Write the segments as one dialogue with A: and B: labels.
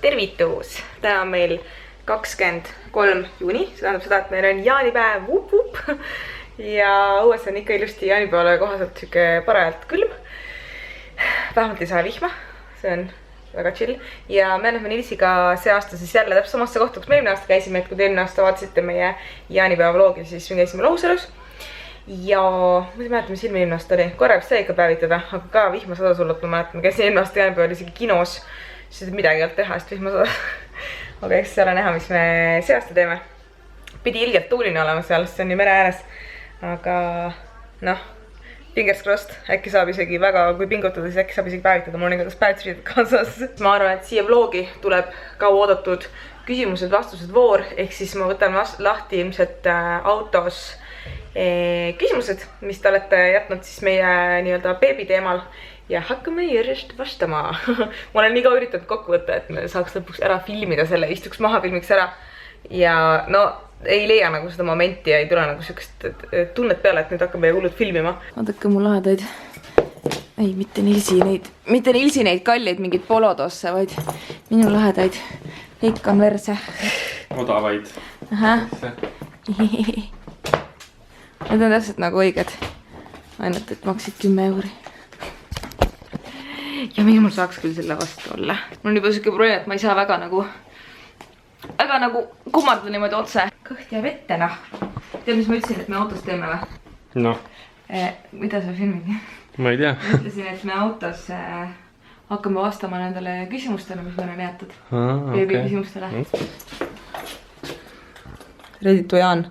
A: Tervitus! Täna on meil 23. juuni, see tähendab seda, et meil on jaanipäev, ja õues on ikka ilusti jaanipäevale kohaselt siuke parajalt külm. Vähemalt ei saa vihma, see on väga chill. Ja me anname Nilsiga see aasta siis jälle täpselt samasse kohta, kus me eelmine aasta käisime, et kui te eelmine aasta vaatasite meie jaanipäeva vlogi, siis me käisime Lohusalus. Ja ma ei mäleta, mis eelmine aasta oli, korra vist sai ikka päevitada, aga ka vihma sadas hullult, ma mäletan, me käisin eelmine aasta jaanipäeval isegi kinos, siis midagi ei olnud teha, sest vihma sadas. Aga eks see ole näha, mis me see aasta teeme. Pidi ilgelt tuuline olema seal, sest see on nii mere ääres. Aga noh, fingers crossed, äkki saab isegi väga, kui pingutada, siis äkki saab isegi päevitada. Mul on igatahes päevitsriided kaasas. Ma arvan, et siia vlogi tuleb kaua oodatud küsimused-vastused voor, ehk siis ma võtan lahti ilmselt autos küsimused, mis te olete jätnud siis meie nii-öelda beebi teemal ja hakkame järjest vastama. Ma olen nii kaua üritanud kokku võtta, et me saaks lõpuks ära filmida selle, istuks maha, filmiks ära ja no ei leia nagu seda momenti ja ei tule nagu siukest tunnet peale, et nüüd hakkame hullult filmima. Vaadake mu lahedaid, ei mitte Nilsi neid kalleid mingid polodosse, vaid minu lahedaid Konverse.
B: Odavaid.
A: Need on täpselt nagu õiged. Ainult, et maksid 10 euri. Ja minul saaks küll selle vastu olla. Mul on juba siuke probleem, et ma ei saa väga nagu kummardada niimoodi otse. Kõht jääb ette, noh. Tead, mis ma ütlesin, et me autos teeme või?
B: Noh.
A: Mida sa filmid?
B: Ma ei tea.
A: Ma ütlesin, et me autos hakkame vastama nendele küsimustele, mis meil on jäetud. Beebi küsimustele. Ready to Jaan.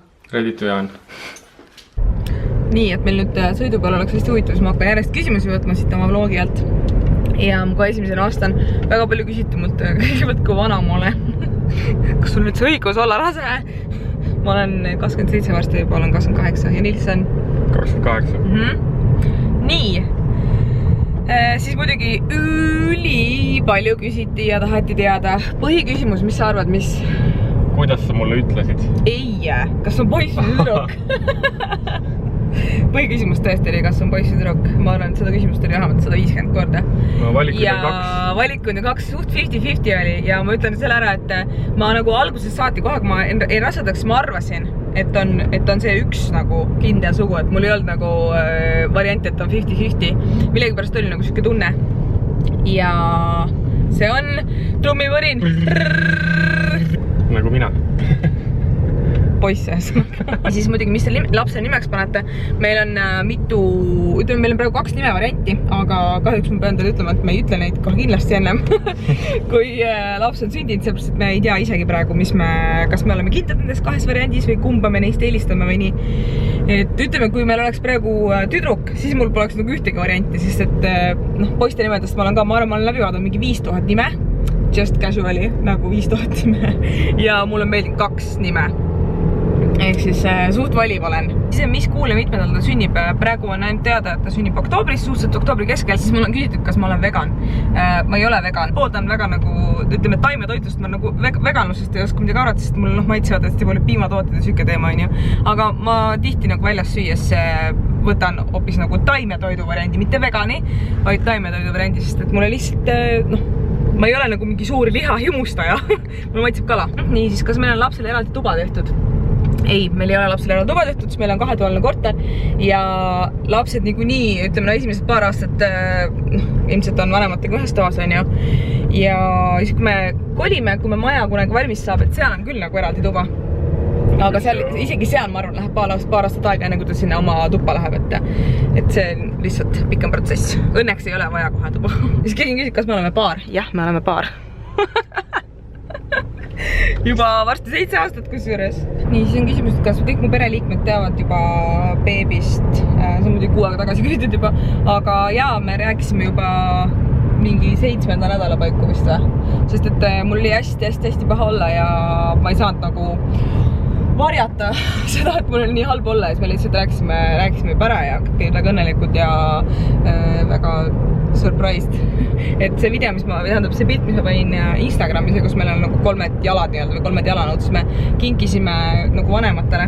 A: Nii, et meil nüüd sõidu peal oleks hästi huvitav, siis ma hakkan järjest küsimusi võtma siit oma vlogi alt. Ja kui esimesena vastan, väga palju küsiti mult kõigepealt, kui vana ma olen. Kas sul nüüd see õigus olla rase? Ma olen 27 varsti, juba olen 28 ja Nils on
B: 28.
A: Nii. Siis muidugi üli palju küsiti ja taheti teada. Põhiküsimus, mis sa arvad, mis?
B: Kuidas sa mulle ütlesid?
A: Ei, kas on poiss või tüdruk? Põhiküsimus tõesti oli, kas on poiss või tüdruk. Ma arvan, et seda küsimust oli vähemalt 150 korda.
B: No valikud
A: ja
B: on 2.
A: Valikud on 2, suht 50-50 oli. Ja ma ütlen selle ära, et ma nagu alguses saati kohe, kui ma ei rasedaks, ma arvasin, et on see üks nagu kindel sugu, et mul ei olnud nagu varianti, et on 50-50. Millegi pärast oli nagu siuke tunne. Ja see on trummivõrin.
B: Nagu mina.
A: Poiss ühesõnaga. Ja siis muidugi, mis te lapse nimeks panete, meil on meil on praegu 2 nime varianti, aga kahjuks ma pean teile ütlema, et me ei ütle neid kohe kindlasti ennem, kui laps on sündinud, sellepärast, et me ei tea isegi praegu, kas me oleme kindlad nendes 2 variandis või kumba me neist eelistame või nii. Et ütleme, kui meil oleks praegu tüdruk, siis mul poleks nagu ühtegi varianti, sest et poiste nimedest ma olen läbi vaadanud mingi 5000 nime, just casually, nagu 5000 nime ja mul on meeldinud 2 nime. Ehk siis suht valiv olen. Siis mis kuul ja mitmendal ta sünnib, praegu on ainult teada, et ta sünnib oktoobris, suhteliselt oktoobri keskel, siis mul on küsitud, kas ma olen vegan. Ma ei ole vegan. Pooldan väga nagu, ütleme, taimetoitust ma nagu veganlusest ei oska midagi arvata, sest mul maitsevad hästi palju piimatooted ja süke teema on ju. Aga ma tihti nagu väljas süües võtan hoopis nagu taimetoidu variandi, mitte vegani, vaid taimetoidu variandi, sest et mulle lihtsalt, ma ei ole nagu mingi suur liha himustaja. Mulle maitseb kala. Nii, siis kas meil on lapsele eraldi tuba tehtud? Ei, meil ei ole lapsele eraldi tuba tehtud, siis meil on 2-toaline korter ja lapsed niikuinii, ütleme, esimesed paar aastat ilmselt on vanematega ühes toas, on ju. Ja siis kui me kolime, kui me maja kunagi valmis saab, et seal on küll nagu eraldi tuba. Aga isegi seal, ma arvan, läheb paar aastat aega enne, kui ta sinna oma tuppa läheb, et see on lihtsalt pikem protsess. Õnneks ei ole vaja kohe tuba. Siis keegi küsib, kas me oleme paar? Jah, me oleme paar. Juba varsti 7 aastat kusjuures. Nii, siis on küsimus, et kas kõik mu pereliikmed teavad juba beebist. See on muidugi 6 aega tagasi küsitud juba. Aga jaa, me rääkisime juba mingi 7. nädala paiku vist või. Sest et mul oli hästi paha olla ja ma ei saanud nagu varjata seda, et mul oli nii halb olla. Ja siis me lihtsalt rääkisime juba ära ja kõik olid väga õnnelikud ja väga surprised. Et see video, see pilt, mis ma panin Instagramis, kus meil on nagu 3 jalad või 3 jalanud, siis me kinkisime nagu vanematele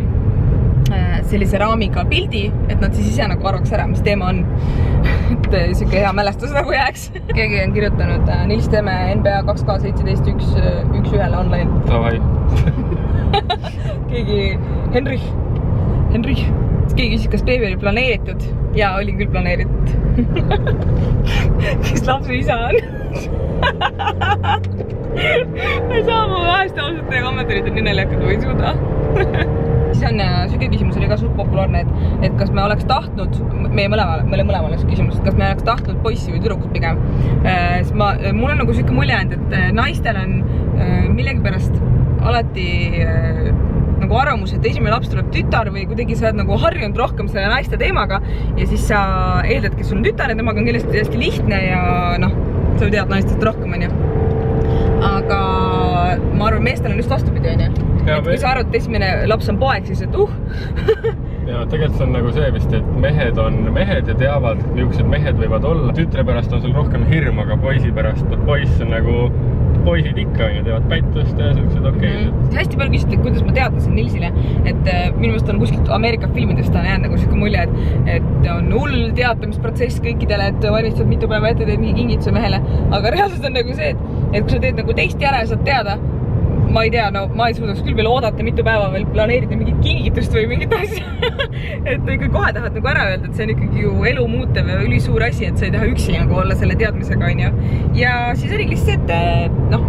A: sellise raamiga pildi, et nad siis ise nagu arvaks ära, mis teema on. Et siuke hea mälestus nagu jääks. Keegi on kirjutanud Nils teeme NBA 2K17 üks ühele online.
B: Davai.
A: Keegi, Henrich. Keegi küsis, kas beebi oli planeeritud. Jaa, oli küll planeeritud. Kes lapse isa on? Ma ei saa mu vahest ausalt teie kommentaarid on nii naljakad, ma ei suuda. Siis on süge küsimus oli ka suht populaarne, et kas me oleks tahtnud, meile mõlemal oleks küsimus, et kas me oleks tahtnud poissi või tüdrukut pigem. Mul on nagu süke mulje, et naistel on millegipärast alati nagu arvamus, et esimene laps tuleb tütar või kuidagi sa oled nagu harjunud rohkem selle naiste teemaga ja siis sa eeldad, kes sul on tütar ja temaga on kindlasti hästi lihtne ja noh, sa tead naistest rohkem, on ju. Aga ma arvan, meestel on just vastupidi, on ju. Et kui sa arvad, et esimene laps on poeg, siis et
B: Ja tegelikult see on nagu see vist, et mehed on mehed ja teavad, millised mehed võivad olla. Tütre pärast on sul rohkem hirm, aga poisi pärast, poiss on nagu poisid ikka ja teevad pättust ja sellised okei.
A: Hästi palju küsiti, kuidas ma teatasin Nilsile, et minu meelest on kuskilt Ameerika filmidest on jäänud nagu siuke mulje, et on hull teatamisprotsess kõikidele, et valmistad mitu päeva ette, teed mingi kingituse mehele, aga reaalselt on nagu see, et kui sa teed nagu testi ära ja saad teada, ma ei tea, no ma ei suudaks küll veel oodata mitu päeva veel planeerida mingit kingitust või mingit asja. Et ikka kohe tahad nagu ära öelda, et see on ikkagi ju elu muutev ja ülisuur asi, et sa ei taha üksi nagu olla selle teadmisega, on ju. Ja siis oli lihtsalt, et noh,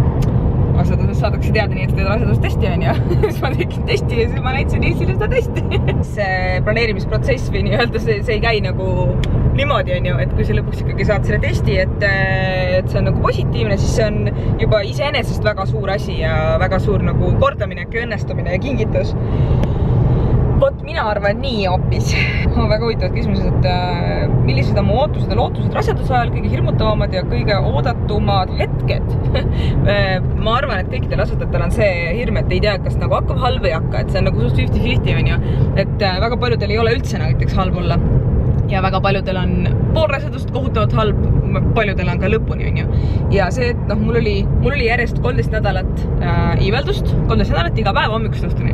A: rasedusest saadakse teada nii, et sa teed rasedustesti, on ju. Siis ma tegin testi ja siis ma näitasin Nilsile seda testi. See planeerimisprotsess või nii-öelda see ei käi nagu niimoodi, on ju, et kui sa lõpuks ikkagi saad selle testi, et see on nagu positiivne, siis see on juba iseenesest väga suur asi ja väga suur nagu kordaminek ja õnnestumine ja kingitus. Vot mina arvan nii hoopis. Väga huvitavad küsimused, et millised on mu ootused ja lootused raseduse ajal, kõige hirmutavamad ja kõige oodatumad hetked. Ma arvan, et kõikidel rasedatel on see hirm, et ei tea, kas nagu hakkab halb või hakka, et see on nagu suht 50-50, on ju. Et väga paljudel ei ole üldse näiteks halb olla. Ja väga paljudel on poolrasedust kohutavalt halb, paljudel on ka lõpuni, on ju. Ja see, et noh, mul oli järjest 13 nädalat iiveldust, 13 nädalat iga päev hommikust õhtuni.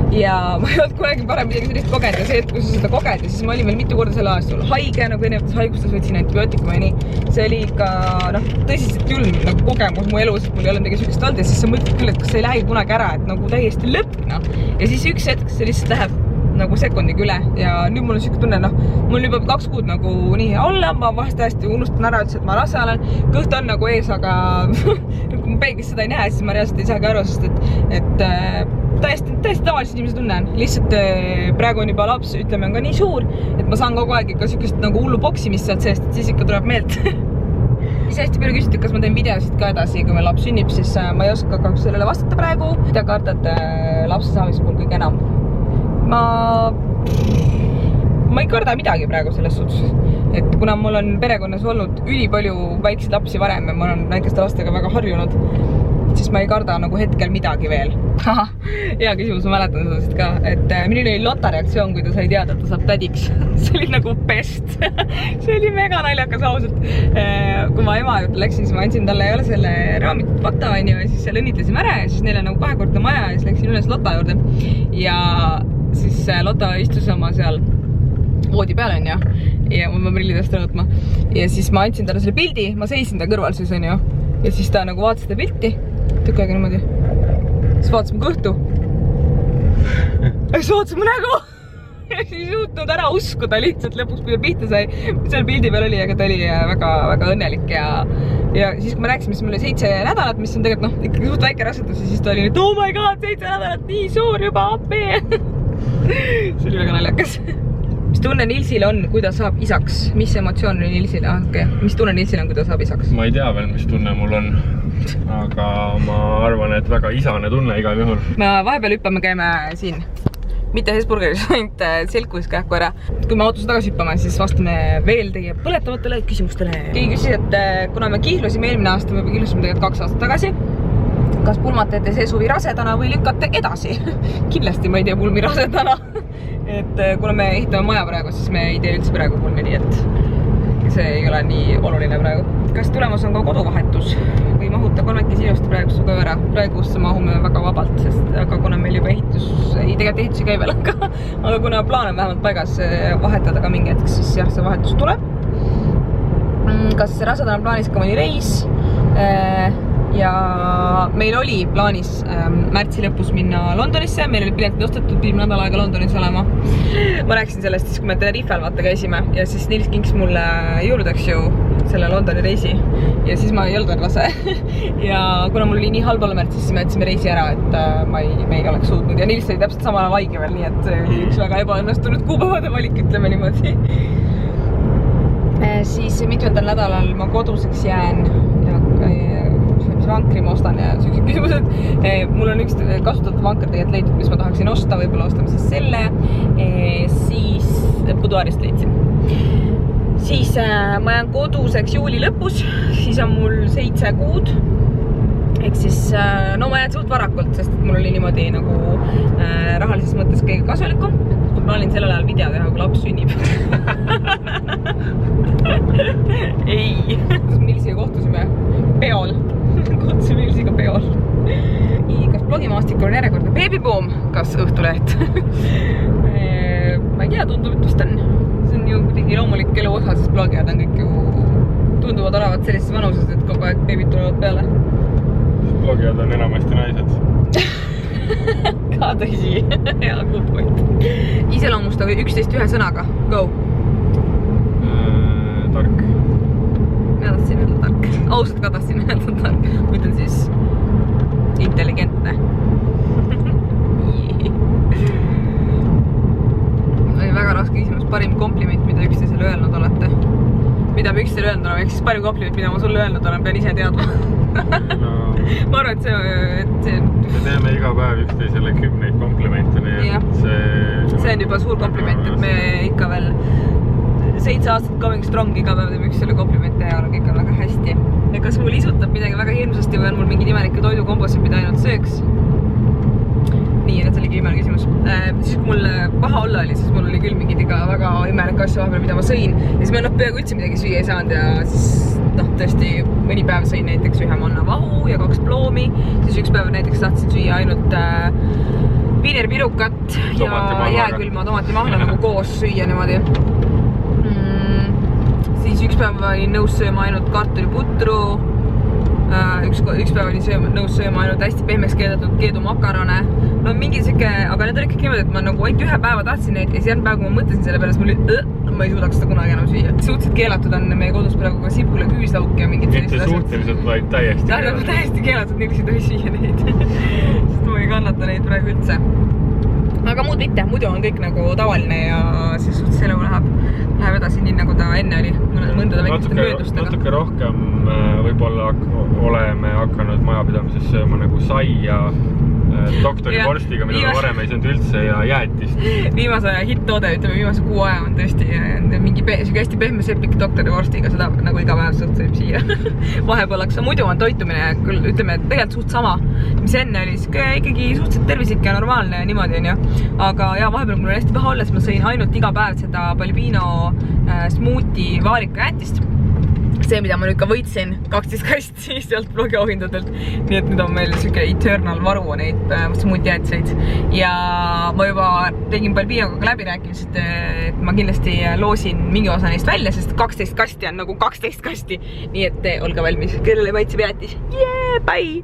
A: Ja ma ei olnud kunagi parem midagi sellist kogenud ja see, et kui sa seda koged ja siis ma olin veel mitu korda selle aastal haige, nagu erinevates haigustes võtsin antibiootikuma ja nii. See oli ikka tõsiselt julm nagu kogemus mu elus, mul ei ole midagi sükest olnud ja siis sa mõtled küll, et kas see ei lähe kunagi ära, et nagu täiesti lõpp, noh. Ja siis üks hetk see lihtsalt läheb nagu sekundiga üle ja nüüd mul on siuke tunne, noh, mul juba 2 kuud nagu nii hea olla, ma vahest hästi unustan ära üldse, et ma rase olen, kõht on nagu ees, aga kui ma peeglis seda ei näe, siis ma reaalselt ei saagi aru, sest et täiesti tavaliselt inimese tunne on. Lihtsalt praegu on juba laps, ütleme, on ka nii suur, et ma saan kogu aeg ikka siukest nagu hullu boksimist sealt seest, et siis ikka tuleb meelt. Siis hästi palju küsitud, kas ma teen videosid ka edasi, kui meil laps sünnib, siis ma ei oska kahjuks sellele vastata praegu. Mida kardad lapse saamise puhul kõige enam? Ma ei karda midagi praegu selles suhtes, et kuna mul on perekonnas olnud ülipalju väikseid lapsi varem ja ma olen väikeste lastega väga harjunud, siis ma ei karda nagu hetkel midagi veel. Hea küsimus, ma mäletan sellest ka, et milline oli Lotta reaktsioon, kui ta sai teada, et ta saab tädiks. See oli nagu best. See oli mega naljakas ausalt. Kui ma ema juurde läksin, siis ma andsin talle selle raamitud fakta, on ju, ja siis seal õnnitlesime ära ja siis neil on nagu 2-kordne maja ja siis läksin üles Lotta juurde ja siis Lotta istus oma seal voodi peal, on ju, ja ma prillidest rõõtma. Ja siis ma andsin talle selle pildi, ma seisin ta kõrval siis, on ju, ja siis ta nagu vaatas seda pilti, tükk aega niimoodi. Siis vaatas mu kõhtu. Ja siis vaatas mu nägu. Ja siis ei suutnud ära uskuda lihtsalt lõpuks, kui ta pihta sai. Seal pildi peal oli, aga ta oli väga õnnelik ja siis kui me rääkisime, siis mul oli 7 nädalat, mis on tegelikult, noh, ikkagi suht väike rasedus ja siis ta oli nüüd, oh my god, 7 nädalat, nii suur juba, appi. See oli väga naljakas. Mis tunne Nilsil on, kui ta saab isaks? Mis emotsioon oli Nilsil? Mis tunne Nilsil on, kui ta saab isaks?
B: Ma ei tea veel, mis tunne mul on, aga ma arvan, et väga isane tunne igal juhul.
A: Me vahepeal hüppame, käime siin. Mitte Hesburgeris, ainult Selkus kähku ära. Kui me autosse tagasi hüppame, siis vastame veel teie põletavatele küsimustele. Keegi küsis, et kuna me kihlusime eelmine aasta, me kihlusime tegelikult 2 aastat tagasi, kas pulmat teete see suvi rasedana või lükkate edasi? Kindlasti ma ei tee pulmi rasedana. Et kuna me ehitame maja praegu, siis me ei tee üldse praegu pulmi, nii et see ei ole nii oluline praegu. Kas tulemas on ka koduvahetus või ei mahuta kolmekesi ilusti praegu su kõvera. Praegusse mahume väga vabalt, sest aga kuna meil juba tegelikult ehitusi käi veel, aga kuna plaan on vähemalt paigas vahetada ka mingi hetk, siis jah, see vahetus tuleb. Kas rasadal on plaanis ka mõni reis? Ja meil oli plaanis märtsi lõpus minna Londonisse, meil oli piletid ostetud, pidime nädal aega Londonis olema. Ma rääkisin sellest siis, kui me Tenerifel vaata käisime ja siis Nils kinks mulle jõuludeks ju selle Londoni reisi ja siis ma ei olnud rase ja kuna mul oli nii halb olla märtsis, siis me jätsime reisi ära, et me ei oleks suutnud ja Nils oli täpselt samal ajal haige veel, nii et üks väga ebaõnnestunud kuupäevade valik, ütleme niimoodi. Siis mitmendal nädalal ma koduseks jään ja vankri ma ostan ja sellised küsimused. Mul on üks kasutatud vanker tegelikult leidnud, mis ma tahaksin osta, võib-olla ostame siis selle. Siis Buduarist leidsin. Siis ma jään koduseks juuli lõpus, siis on mul 7 kuud. Ehk siis, no ma jään suht varakult, sest mul oli niimoodi nagu rahalises mõttes kõige kasulikum. Ma plaanin sellel ajal video teha, kui laps sünnib. Ei, Nilsiga kohtusime peol. Kohtusime Nilsiga peol. Kas blogimaastikul on järjekordne beebiboom? Kas õhtuleht? Ma ei tea, tundub, et vist on. See on ju kuidagi loomulik elu osa, sest blogijad on kõik ju tunduvad olevat sellises vanuses, et kogu aeg beebid tulevad peale.
B: Blogijad on enamasti naised.
A: Ka tõsi. Hea, good point. Iseloomusta 11 ühe sõnaga. Go!
B: Tark.
A: Ma tahtsin öelda tark. Ausalt ka tahtsin öelda tark. Ma ütlen siis intelligentne. Oli väga raske küsimus. Parim kompliment, mida üksteisele öelnud olete. Mida me üksteisele öelnud oleme, ehk siis parim kompliment, mida ma sulle öelnud olen, pean ise teadma. No. Ma arvan, et see...
B: Me teeme iga päev üksteisele 10 komplimente, nii et
A: see on juba suur kompliment, et me ikka veel 7 aastat going strong iga päev teeme üksteisele komplimente ja kõik on väga hästi. Ja kas mul isutab midagi väga hirmsasti või on mul mingi imelikke toidukombosid, mida ainult sööks? Nii, et see oligi imeline küsimus. Siis kui mul paha olla oli, siis mul oli küll mingid iga väga imelik asju vahepeal, mida ma sõin. Ja siis ma peaaegu üldse midagi süüa ei saanud ja siis tõesti mõni päev sõin näiteks 1 mannavahu ja 2 ploomi. Siis üks päev näiteks tahtsin süüa ainult viinerpirukat ja jääkülma tomatimahla nagu koos süüa niimoodi. Siis üks päev olin nõus sööma ainult kartuliputru. Üks päev olin nõus sööma ainult hästi pehmeks keedetud keedumakarone. No mingi siuke, aga need oli kõik niimoodi, et ma nagu ainult 1 päeva tahtsin neid ja siis järgmine päev, kui ma mõtlesin selle peale, siis ma ei suudaks seda kunagi enam süüa. Suhteliselt keelatud on meie kodus praegu ka sibul ja küüslauk ja mingid sellised
B: asjad. Mitte suhteliselt, vaid täiesti keelatud.
A: Täiesti keelatud, nii ei tohi süüa neid. Sest ma ei kannata neid praegu üldse. Aga muud mitte, muidu on kõik nagu tavaline ja siis suhtes elu läheb edasi nii, nagu ta enne oli. Mõndade väikeste möödustega.
B: Natuke rohkem võib-olla oleme hakanud majapidamises sööma nagu saia doktori vorstiga, mida ma varem ei söönud üldse ja jäätist.
A: Viimase hitt-toode, ütleme viimase 6 aja on tõesti mingi hästi pehme sepik doktori vorstiga, seda nagu iga päev suht võib siia vahepealaks. Muidu on toitumine küll, ütleme, tegelikult suht sama, mis enne oli ikkagi suhteliselt tervislik ja normaalne ja niimoodi on ju. Aga ja vahepeal mul on hästi paha olla, siis ma sõin ainult iga päev seda Balbino smuuti vaarika jäätist. See, mida ma nüüd ka võitsin 12 kasti sealt blogiohindadelt. Nii et nüüd on meil siuke eternal varu neid smuuti jäätiseid. Ja ma juba tegin Balbinoga läbi rääkimisest, et ma kindlasti loosin mingi osa neist välja, sest 12 kasti on nagu 12 kasti. Nii et olge valmis. Kellele maitseb jäätis? Yeah, bye!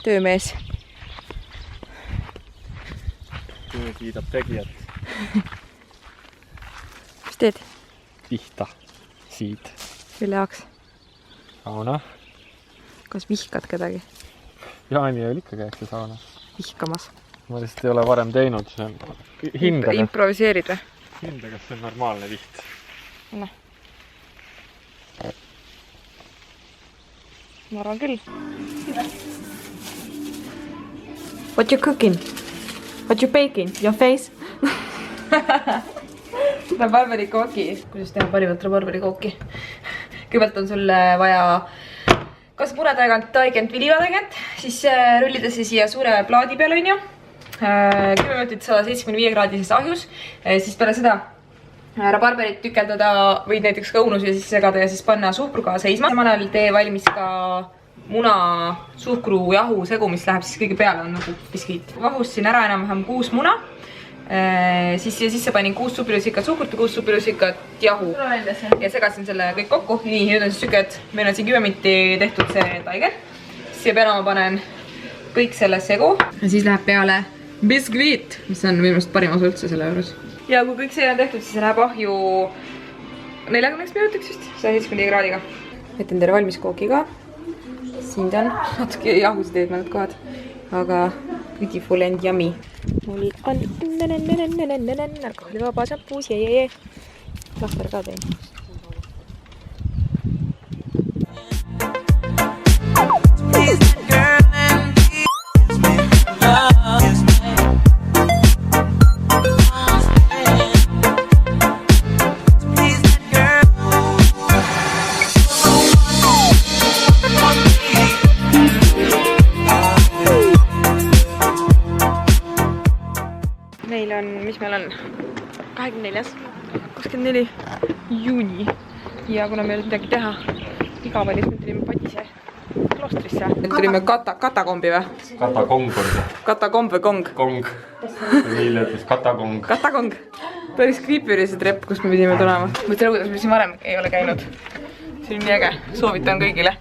A: Töömees.
B: Töö kiidab tegijat.
A: Mis teed?
B: Pihta. Siit.
A: Kelle jaoks?
B: Sauna.
A: Kas vihkad kedagi?
B: Jaani oli ikka käeks sauna.
A: Vihkamas.
B: Ma lihtsalt ei ole varem teinud. Hinda.
A: Improviseerid või?
B: Hinda, kas see on normaalne viht?
A: No. Ma arvan küll. What you cooking? What you baking? Your face? rabarberikooki. Kuidas teha parimat rabarberikooki? Kõigepealt on sul vaja kas munetaigent või liivatäigent, siis rullida see siia suure plaadi peale, on ju. 10 minutit 175 kraadises ahjus, siis peale seda rabarberit tükeldada või näiteks ka õunusi siis segada ja siis panna suhkruga seisma. Samal ajal tee valmis ka muna suhkrujahu segu, mis läheb siis kõige peale, on nagu biskiit. Vahussin ära enam-vähem 6 muna. Siis siia sisse panin 6 supilusikat suhkurt ja 6 supilusikat jahu ja segasin selle kõik kokku. Nii, nüüd on siis süke, et meil on siin 10 minti tehtud see taigen. Siia peale ma panen kõik selle segu ja siis läheb peale biskviit, mis on minu meelest parim osa üldse selle juures. Ja kui kõik see on tehtud, siis läheb ahju 40 minutiks just, 170 kraadiga. Jätan teile valmis kooki ka. Siin ta on, natuke jahusid teed mõned kohad, aga beautiful and yummy. Mul on alkoholivaba šampuus, jee. Lahver ka teen. Meil on, mis meil on? 24. juuni ja kuna meil midagi teha igavalis, me tulime Padise kloostrisse. Me tulime katakombi või?
B: Katakong on see.
A: Katakomb või kong?
B: Kong. Neile ütles katakong.
A: Katakong. Päris creepy oli see trepp, kus me pidime tulema. Mõtlen, kuidas me siin varem ei ole käinud. See on nii äge. Soovitan kõigile.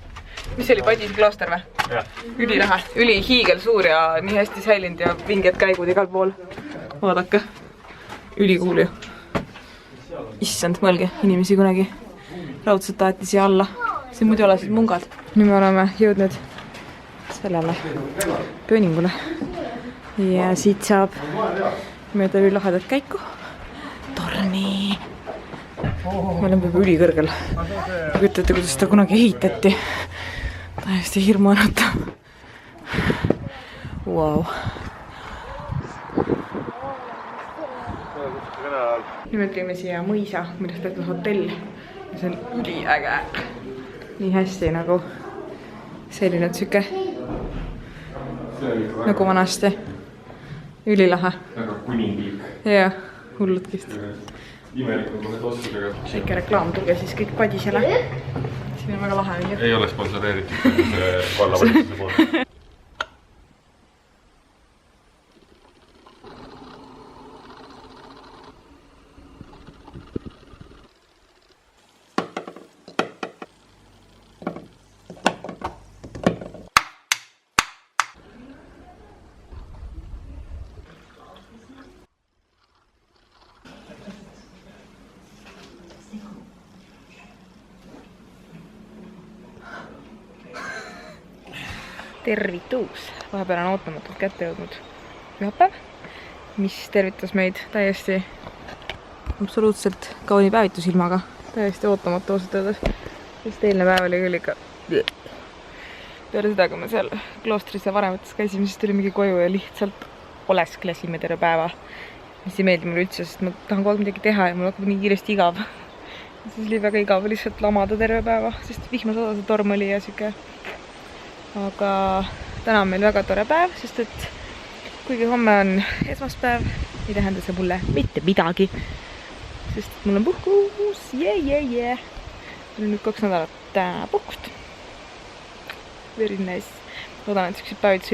A: Mis oli Padise klooster või? Ülilahe. Üli hiigel suur ja nii hästi säilinud ja vinged käigud igal pool. Vaadake. Ülikuul ju. Issand, mõelge, inimesi kunagi raudselt taheti siia alla. Siin muidu olesid mungad. Nüüd me oleme jõudnud sellele pööningule. Ja siit saab mööda üli lahedat käiku. Torni. Me oleme juba ülikõrgel. Kujutate, kuidas seda kunagi ehitati. Täiesti hirmuanatav. Wow. Nüüd me tulime siia mõisa, millest tehtud hotell. Ja see on üliäge. Nii hästi nagu selline tsüke. Nagu vanasti. Ülilahe.
B: Väga kuninglik.
A: Jaa, hullutkist.
B: Imelikult mõned oskusega.
A: Väike reklaam, tulge siis kõik Padisele. Siin on väga lahe.
B: Ei ole sponsoreeritud vallavalitsuse poolt.
A: Tervitus! Vahepeal on ootamatult kätte jõudnud pühapäev, mis tervitas meid täiesti absoluutselt kauni päevitusilmaga. Täiesti ootamatu ausalt öeldes. Sest eelne päev oli küll ikka peale seda, kui me seal kloostris ja varemetes käisime, siis tulimegi koju ja lihtsalt olesklesime terve päeva. Mis ei meeldi mulle üldse, sest ma tahan kogu aeg midagi teha ja mul hakkab nii kiiresti igav. Siis oli väga igav lihtsalt lamada terve päeva, sest vihmasadase torm oli ja siuke. Aga täna on meil väga tore päev, sest et kuigi homme on esmaspäev, ei tähenda see mulle mitte midagi. Sest et mul on puhkus, jee. Mul on nüüd 2 nädalat puhkust. Very nice. Loodan, et sellised päevitus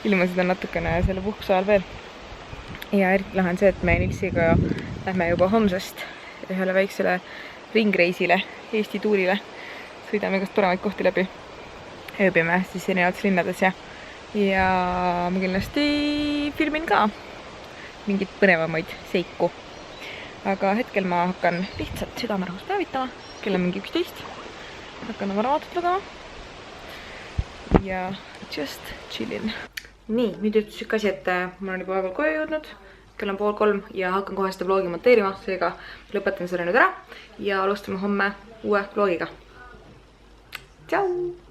A: ilmusid on natukene selle puhkuse ajal veel. Ja eriti lahe on see, et me Nilsiga lähme juba homsest ühele väiksele ringreisile, Eesti tuurile. Sõidame igast paremaid kohti läbi. Ööbime siis erinevates linnades ja ma kindlasti filmin ka mingit põnevamaid seiku. Aga hetkel ma hakkan lihtsalt südamerahus päevitama, kell on mingi 11. Hakkan oma raamatut lugema ja just chillin. Nii, nüüd juhtus üks asi, et ma olen juba vahepeal koju jõudnud. Kell on 2:30 ja hakkan kohe seda vlogi monteerima, seega lõpetan selle nüüd ära ja alustame homme uue vlogiga. Tšau!